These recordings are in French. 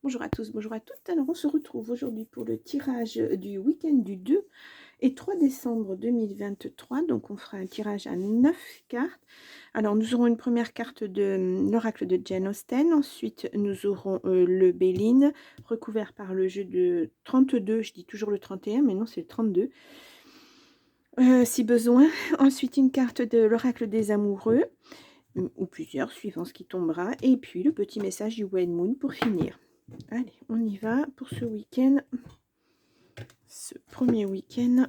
Bonjour à tous, bonjour à toutes. Alors on se retrouve aujourd'hui pour le tirage du week-end du 2 et 3 décembre 2023. Donc on fera un tirage à 9 cartes. Alors nous aurons une première carte de l'oracle de Jane Austen. Ensuite nous aurons le Béline recouvert par le jeu de 32. Je dis toujours le 31 mais non c'est le 32. Si besoin. Ensuite une carte de l'oracle des amoureux ou plusieurs suivant ce qui tombera. Et puis le petit message du Wild Moon pour finir. Allez, on y va pour ce week-end, ce premier week-end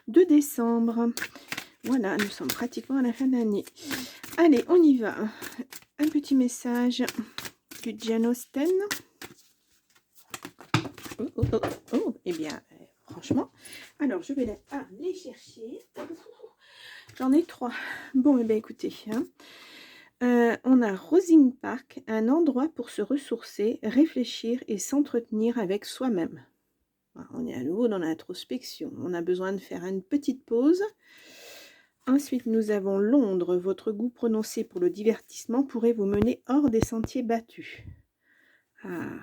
de décembre. Voilà, nous sommes pratiquement à la fin de l'année. Allez, on y va. Un petit message de Jane Austen. Oh, oh, oh, oh. Eh bien, franchement, alors je vais les chercher. J'en ai 3. Bon, eh bien, écoutez, hein. On a Rosing Park, un endroit pour se ressourcer, réfléchir et s'entretenir avec soi-même. On est à nouveau dans l'introspection. On a besoin de faire une petite pause. Ensuite, nous avons Londres. Votre goût prononcé pour le divertissement pourrait vous mener hors des sentiers battus. Ah,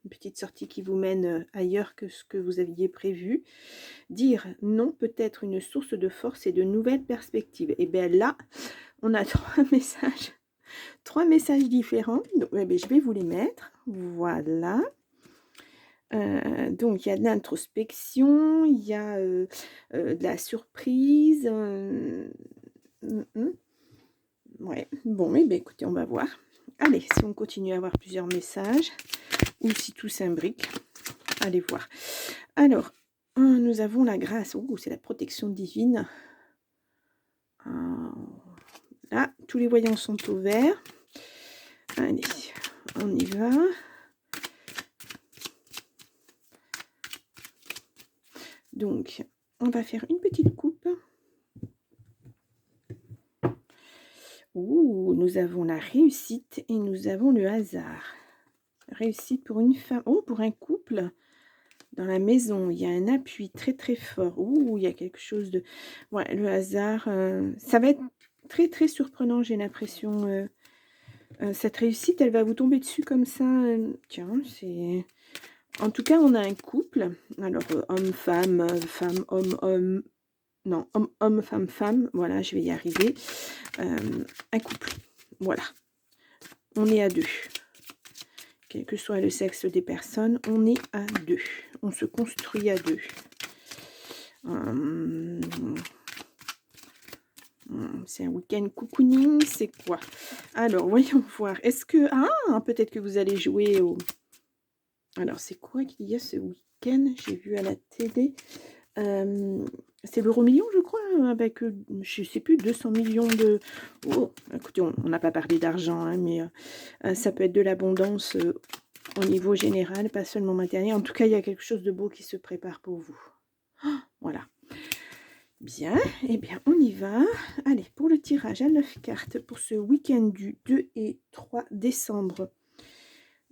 une petite sortie qui vous mène ailleurs que ce que vous aviez prévu. Dire non peut être une source de force et de nouvelles perspectives. Et bien là, on a 3 messages. 3 messages différents. Donc, eh bien, je vais vous les mettre. Voilà. Donc il y a de l'introspection, il y a de la surprise. Ouais, bon, eh bien, écoutez, on va voir. Allez, si on continue à avoir plusieurs messages, ou si tout s'imbrique, allez voir. Alors, nous avons la grâce. Oh, c'est la protection divine. Là, tous les voyants sont au vert. Allez, on y va. Donc, on va faire une petite coupe. Ouh, nous avons la réussite et nous avons le hasard. Réussite pour une femme. Oh, pour un couple. Dans la maison, il y a un appui très très fort. Ouh, il y a quelque chose de... Ouais, le hasard, ça va être très très surprenant, j'ai l'impression. Cette réussite, elle va vous tomber dessus comme ça. Tiens, c'est... En tout cas, on a un couple. Alors, homme-femme, femme-homme-homme. Non, homme-homme, femme-femme. Voilà, je vais y arriver. Un couple. Voilà. On est à 2. Quel que soit le sexe des personnes, on est à 2. On se construit à 2. C'est un week-end cocooning, c'est quoi? Alors, voyons voir. Est-ce que... Ah, peut-être que vous allez jouer au... Alors, c'est quoi qu'il y a ce week-end? J'ai vu à la télé. C'est l'euro million, je crois, avec, je sais plus, 200 millions de... Oh, écoutez, on n'a pas parlé d'argent, hein, mais ça peut être de l'abondance au niveau général, pas seulement matériel. En tout cas, il y a quelque chose de beau qui se prépare pour vous. Oh, voilà. Bien, eh bien, on y va. Allez, pour le tirage à 9 cartes pour ce week-end du 2 et 3 décembre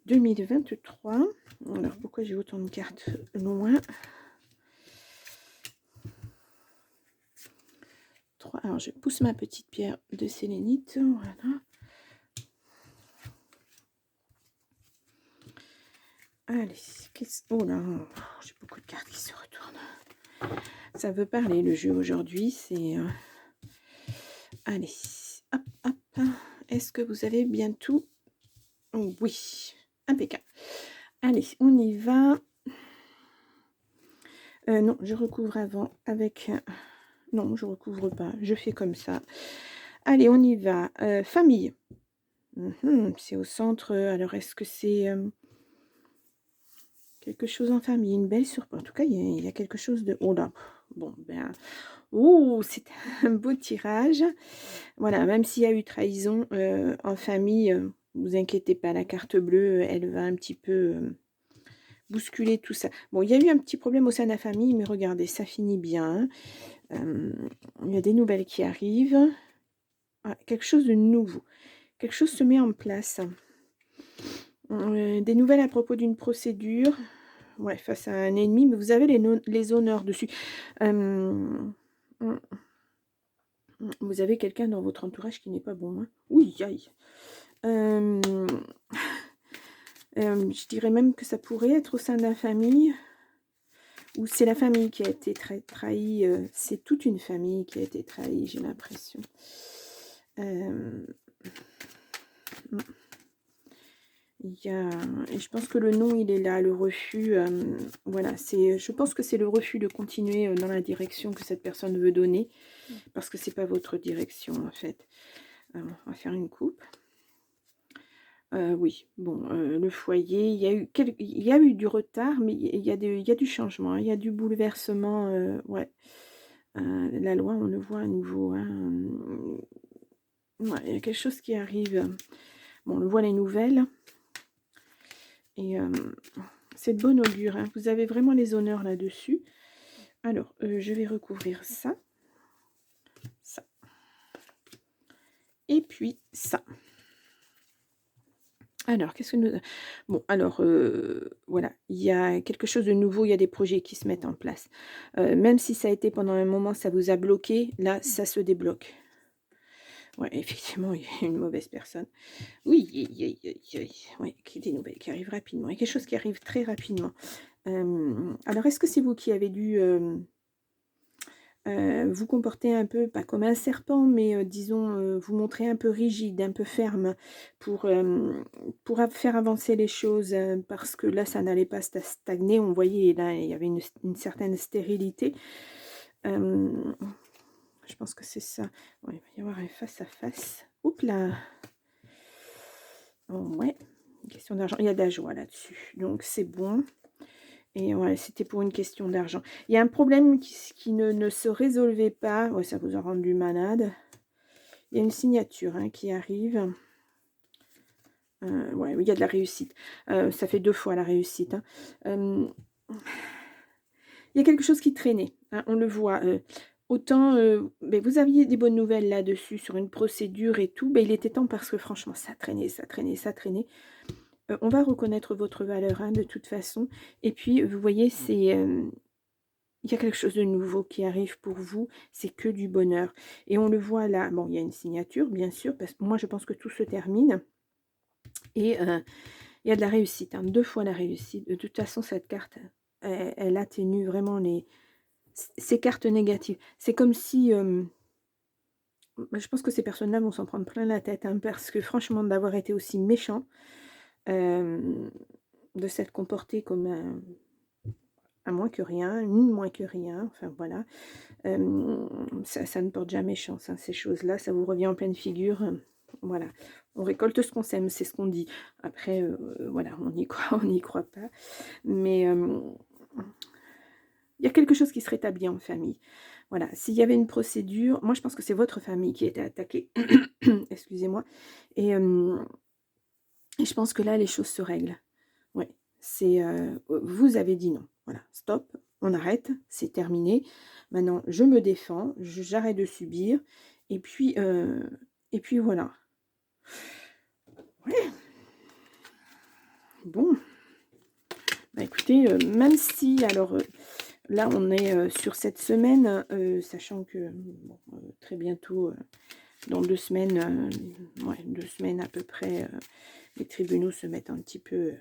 2023. Alors, pourquoi j'ai autant de cartes loin? 3. Alors, je pousse ma petite pierre de sélénite. Voilà. Allez, oh là, j'ai beaucoup de cartes qui se retournent. Ça veut parler, le jeu aujourd'hui, c'est... Allez, hop, hop. Est-ce que vous avez bien tout? Oui, impeccable. Allez, on y va. Non, je recouvre avant avec... Non, je recouvre pas. Je fais comme ça. Allez, on y va. Famille. C'est au centre. Alors, est-ce que c'est quelque chose en famille? Une belle surprise. En tout cas, il y a quelque chose de... Oh là. Bon, ben... Oh, c'est un beau tirage. Voilà, même s'il y a eu trahison en famille, vous inquiétez pas, la carte bleue, elle va un petit peu bousculer tout ça. Bon, il y a eu un petit problème au sein de la famille, mais regardez, ça finit bien. Il y a des nouvelles qui arrivent. Ah, quelque chose de nouveau. Quelque chose se met en place. Des nouvelles à propos d'une procédure. Ouais, face à un ennemi, mais vous avez les honneurs dessus. Vous avez quelqu'un dans votre entourage qui n'est pas bon. Hein. Oui, aïe. Je dirais même que ça pourrait être au sein de la famille, ou c'est la famille qui a été trahie. C'est toute une famille qui a été trahie, j'ai l'impression. Et je pense que le non, il est là, le refus. Voilà, je pense que c'est le refus de continuer dans la direction que cette personne veut donner, parce que c'est pas votre direction en fait. Alors, on va faire une coupe. Oui, bon, le foyer, il y a eu du retard, mais il y a du changement, hein, il y a du bouleversement, ouais. La loi, on le voit à nouveau, hein, ouais, il y a quelque chose qui arrive. Bon, on le voit les nouvelles. Et c'est de bon augure, hein. Vous avez vraiment les honneurs là-dessus. Alors, je vais recouvrir ça. Ça. Et puis ça. Alors, qu'est-ce que nous... Bon, alors, voilà, il y a quelque chose de nouveau, il y a des projets qui se mettent en place. Même si ça a été pendant un moment, ça vous a bloqué, là, ça se débloque. Ouais, effectivement, il y a une mauvaise personne. Oui, ouais, des nouvelles qui arrivent rapidement. Il y a quelque chose qui arrive très rapidement. Alors, est-ce que c'est vous qui avez dû vous comporter un peu, pas comme un serpent, mais disons, vous montrer un peu rigide, un peu ferme pour faire avancer les choses, parce que là, ça n'allait pas stagner. On voyait, là, il y avait une certaine stérilité. Je pense que c'est ça. Ouais, il va y avoir un face-à-face. Oups là. Oh, ouais, une question d'argent. Il y a de la joie là-dessus, donc c'est bon. Et ouais, c'était pour une question d'argent. Il y a un problème qui ne se résolvait pas. Ouais, ça vous a rendu malade. Il y a une signature, hein, qui arrive. Ouais, il y a de la réussite. Ça fait 2 fois la réussite, hein. Il y a quelque chose qui traînait, hein, on le voit. Autant ben, vous aviez des bonnes nouvelles là-dessus, sur une procédure et tout. Ben, il était temps, parce que franchement, ça traînait, ça traînait, ça traînait. On va reconnaître votre valeur, hein, de toute façon. Et puis, vous voyez, il y a quelque chose de nouveau qui arrive pour vous, c'est que du bonheur. Et on le voit là, bon, il y a une signature, bien sûr, parce que moi, je pense que tout se termine. Et il y a de la réussite, hein, 2 fois la réussite. De toute façon, cette carte, elle atténue vraiment ces cartes négatives. C'est comme si... je pense que ces personnes-là vont s'en prendre plein la tête, hein, parce que franchement, d'avoir été aussi méchant, de s'être comporté comme un moins que rien, une moins que rien, enfin voilà. Ça ne porte jamais chance, hein, ces choses-là, ça vous revient en pleine figure. Voilà, on récolte ce qu'on sème, c'est ce qu'on dit. Après, voilà, on y croit, on n'y croit pas. Mais il y a quelque chose qui se rétablit en famille. Voilà, s'il y avait une procédure, moi je pense que c'est votre famille qui a été attaquée. Excusez-moi. Et je pense que là, les choses se règlent. Oui, c'est vous avez dit non. Voilà, stop, on arrête, c'est terminé. Maintenant, je me défends, j'arrête de subir. Et puis voilà. Ouais. Bon. Bah, écoutez, même si, alors là, on est sur cette semaine, sachant que bon, très bientôt, dans 2 semaines, ouais, 2 semaines à peu près, les tribunaux se mettent un petit peu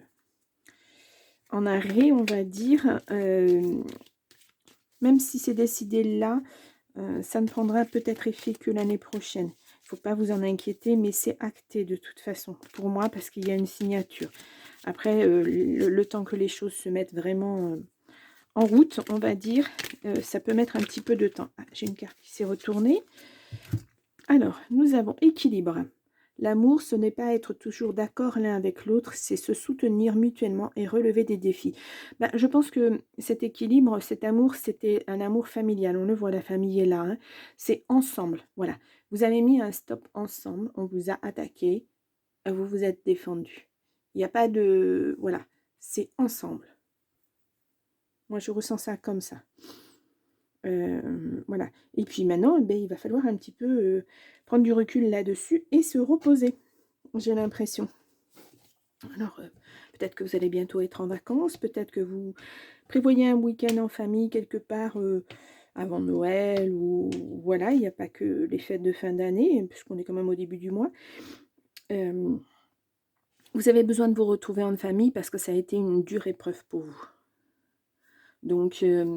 en arrêt, on va dire. Même si c'est décidé là, ça ne prendra peut-être effet que l'année prochaine. Il ne faut pas vous en inquiéter, mais c'est acté de toute façon pour moi, parce qu'il y a une signature. Après, le temps que les choses se mettent vraiment en route, on va dire, ça peut mettre un petit peu de temps. Ah, j'ai une carte qui s'est retournée. Alors, nous avons équilibre. L'amour, ce n'est pas être toujours d'accord l'un avec l'autre, c'est se soutenir mutuellement et relever des défis. Ben, je pense que cet équilibre, cet amour, c'était un amour familial. On le voit, la famille est là, hein. C'est ensemble, voilà. Vous avez mis un stop ensemble, on vous a attaqué, vous vous êtes défendu. Il n'y a pas de... Voilà, c'est ensemble. Moi, je ressens ça comme ça. Voilà. Et puis maintenant, ben, il va falloir un petit peu prendre du recul là-dessus et se reposer, j'ai l'impression. Alors, peut-être que vous allez bientôt être en vacances, peut-être que vous prévoyez un week-end en famille quelque part avant Noël, ou voilà, il n'y a pas que les fêtes de fin d'année, puisqu'on est quand même au début du mois. Vous avez besoin de vous retrouver en famille parce que ça a été une dure épreuve pour vous. Donc, ouais,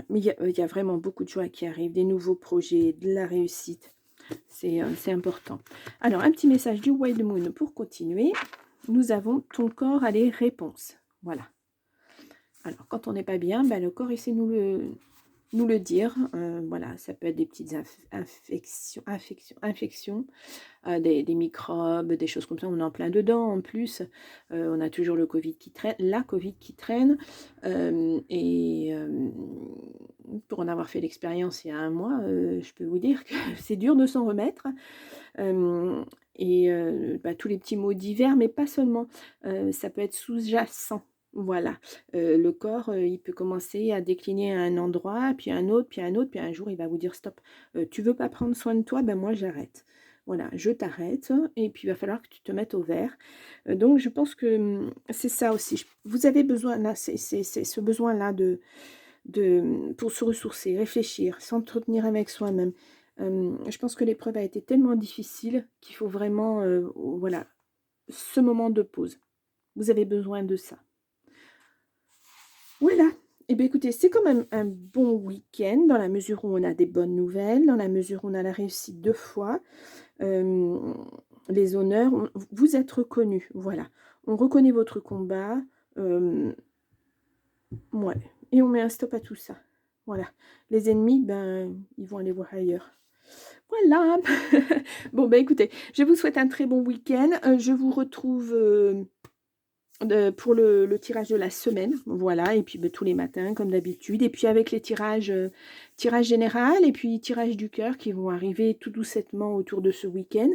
mais il y a vraiment beaucoup de joie qui arrivent, des nouveaux projets, de la réussite. C'est important. Alors, un petit message du Wild Moon pour continuer. Nous avons ton corps a les réponses. Voilà. Alors, quand on n'est pas bien, ben, le corps essaie de nous le dire. Voilà, ça peut être des petites infections, des microbes, des choses comme ça. On est en plein dedans en plus. On a toujours le Covid qui traîne, la Covid qui traîne. Pour en avoir fait l'expérience il y a un mois, je peux vous dire que c'est dur de s'en remettre. Tous les petits maux divers, mais pas seulement. Ça peut être sous-jacent. Voilà, le corps, il peut commencer à décliner à un endroit, puis à un autre, puis à un autre, puis un jour, il va vous dire: «Stop, tu veux pas prendre soin de toi? Ben moi, j'arrête. Voilà, je t'arrête et puis il va falloir que tu te mettes au vert». Donc je pense que, c'est ça aussi. Vous avez besoin là, c'est ce besoin-là pour se ressourcer, réfléchir, s'entretenir avec soi-même. Je pense que l'épreuve a été tellement difficile qu'il faut vraiment, voilà, ce moment de pause. Vous avez besoin de ça. Voilà. Eh bien, écoutez, c'est quand même un bon week-end dans la mesure où on a des bonnes nouvelles, dans la mesure où on a la réussite 2 fois, les honneurs. Vous êtes reconnus, voilà. On reconnaît votre combat, ouais, et on met un stop à tout ça. Voilà. Les ennemis, ben, ils vont aller voir ailleurs. Voilà. Bon, ben, écoutez, je vous souhaite un très bon week-end. Je vous retrouve, pour le tirage de la semaine, voilà, et puis tous les matins comme d'habitude, et puis avec les tirages, tirage général et puis tirage du cœur qui vont arriver tout doucettement autour de ce week-end,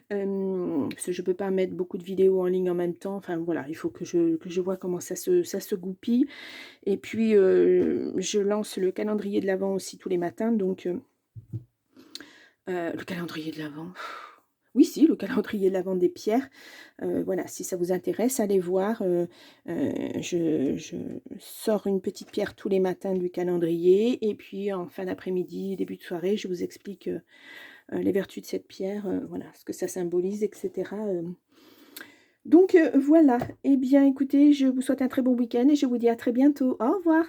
parce que je peux pas mettre beaucoup de vidéos en ligne en même temps, enfin voilà, il faut que je vois comment ça se goupille, et puis je lance le calendrier de l'Avent aussi tous les matins, donc le calendrier de l'Avent. Oui, si, le calendrier de l'Avent des pierres. Voilà, si ça vous intéresse, allez voir. Je sors une petite pierre tous les matins du calendrier. Et puis, en fin d'après-midi, début de soirée, je vous explique les vertus de cette pierre, voilà, ce que ça symbolise, etc. Donc, voilà. Eh bien, écoutez, je vous souhaite un très bon week-end et je vous dis à très bientôt. Au revoir.